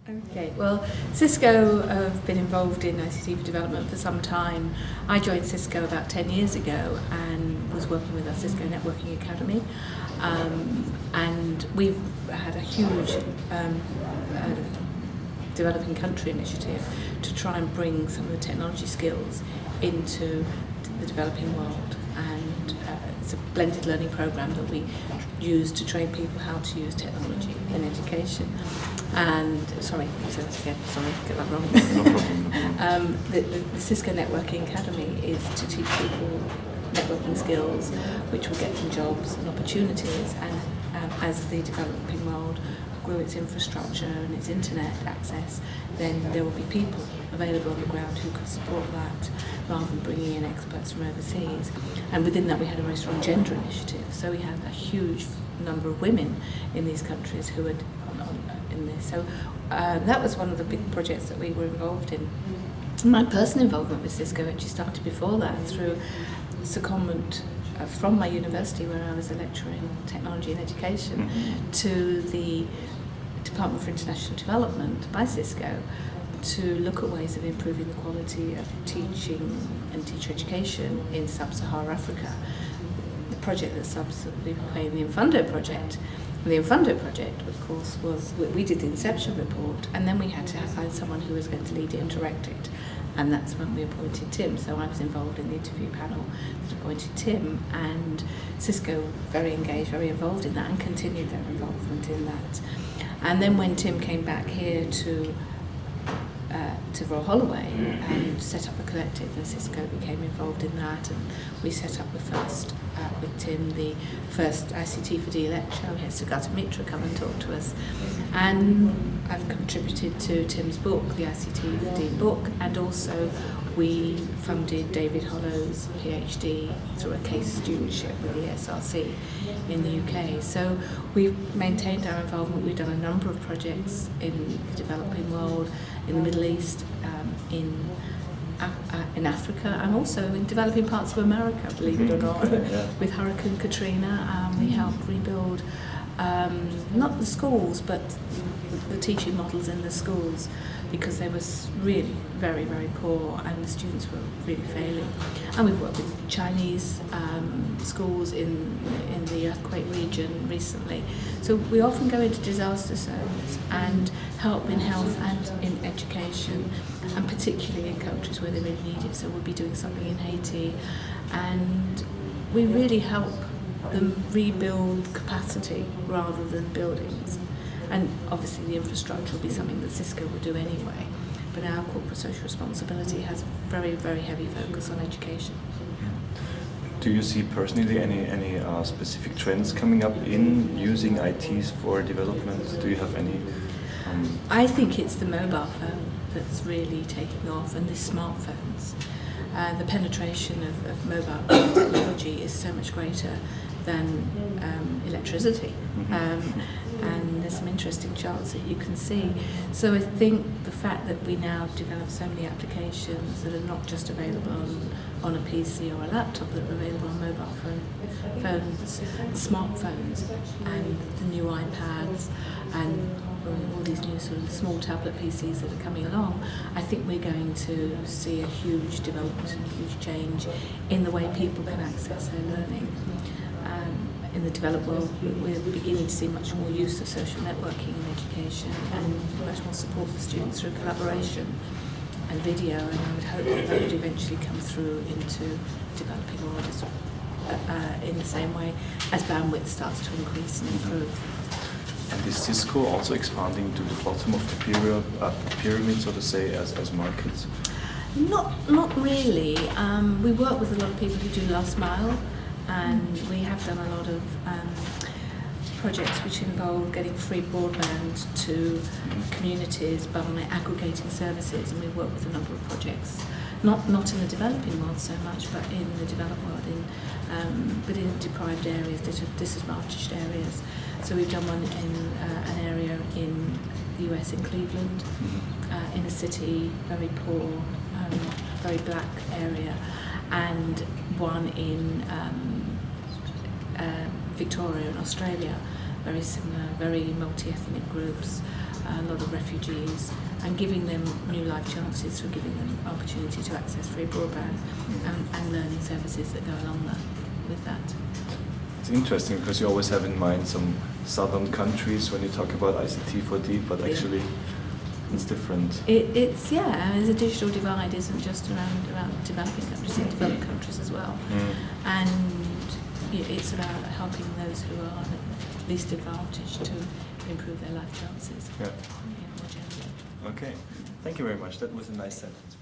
Okay, well, Cisco have been involved in ICT for development for some time. I joined Cisco about 10 years ago and was working with our Cisco Networking Academy. And we've had a huge developing country initiative to try and bring some of the technology skills into the developing world. And it's a blended learning program that we use to train people how to use technology in education. And sorry, say that again. Sorry, get that wrong. No problem. The Cisco Networking Academy is to teach people networking skills, which will get them jobs and opportunities. And as the developing world grew its infrastructure and its internet access, then there will be people available on the ground who could support that, rather than bringing in experts from overseas. And within that, we had a very strong gender initiative. So we had a huge number of women in these countries who had in this. So that was one of the big projects that we were involved in. My personal involvement with Cisco actually started before that through secondment from my university, where I was a lecturer in technology and education, to the Department for International Development by Cisco to look at ways of improving the quality of teaching and teacher education in sub-Saharan Africa. The project that subsequently became the Infundo project. And the Infundo project, of course, was we did the Inception report, and then we had to find someone who was going to lead it and direct it. And that's when we appointed Tim. So I was involved in the interview panel that appointed Tim, and Cisco very engaged, very involved in that, and continued their involvement in that. And then when Tim came back here to Royal Holloway and set up a collective, then Cisco became involved in that, and we set up the first, with Tim, the first ICT for D lecture. We had Sugata Mitra come and talk to us. And I've contributed to Tim's book, the ICT for D book, and also we funded David Hollow's PhD through a case studentship with the SRC in the UK. So we've maintained our involvement. We've done a number of projects in the developing world, in the Middle East, in Africa, and also in developing parts of America, believe it or not. With Hurricane Katrina, we helped rebuild not the schools, but the teaching models in the schools, because they were really very, very poor and the students were really failing. And we've worked with Chinese schools in the earthquake region recently. So we often go into disaster zones and help in health and in education, and particularly in countries where they really need it. So we'll be doing something in Haiti, and we really help them rebuild capacity rather than buildings. And obviously the infrastructure will be something that Cisco will do anyway, but our corporate social responsibility has a very, very heavy focus on education. Do you see personally any specific trends coming up in using ITs for development? Do you have any? I think it's the mobile phone that's really taking off, and the smartphones. The penetration of mobile technology is so much greater than electricity. And there's some interesting charts that you can see. So I think the fact that we now develop so many applications that are not just available on a PC or a laptop, that are available on mobile phones, smartphones, and the new iPads, and all these new sort of small tablet PCs that are coming along, I think we're going to see a huge development and a huge change in the way people can access their learning. In the developed world, we're beginning to see much more use of social networking in education, and much more support for students through collaboration and video, and I would hope that would eventually come through into developing world in the same way as bandwidth starts to increase and improve. And is Cisco also expanding to the bottom of the pyramid, so to say, as markets? Not really. We work with a lot of people who do last mile, and we have done a lot of projects which involve getting free broadband to communities by aggregating services, and we work with a number of projects, not in the developing world so much, but in the developed world, but in deprived areas, disadvantaged areas. So we've done one in an area in the US, in Cleveland, in a city, very poor, very black area, and one in Victoria in Australia, very similar, very multi-ethnic groups, a lot of refugees, and giving them new life chances through giving them opportunity to access free broadband and learning services that go along with that. It's interesting because you always have in mind some southern countries when you talk about ICT for D, but actually it's different. It's the digital divide isn't just around developing countries, it's developed countries as well. And it's about helping those who are at least advantaged to improve their life chances. Yeah. More generally. Okay. Thank you very much. That was a nice sentence.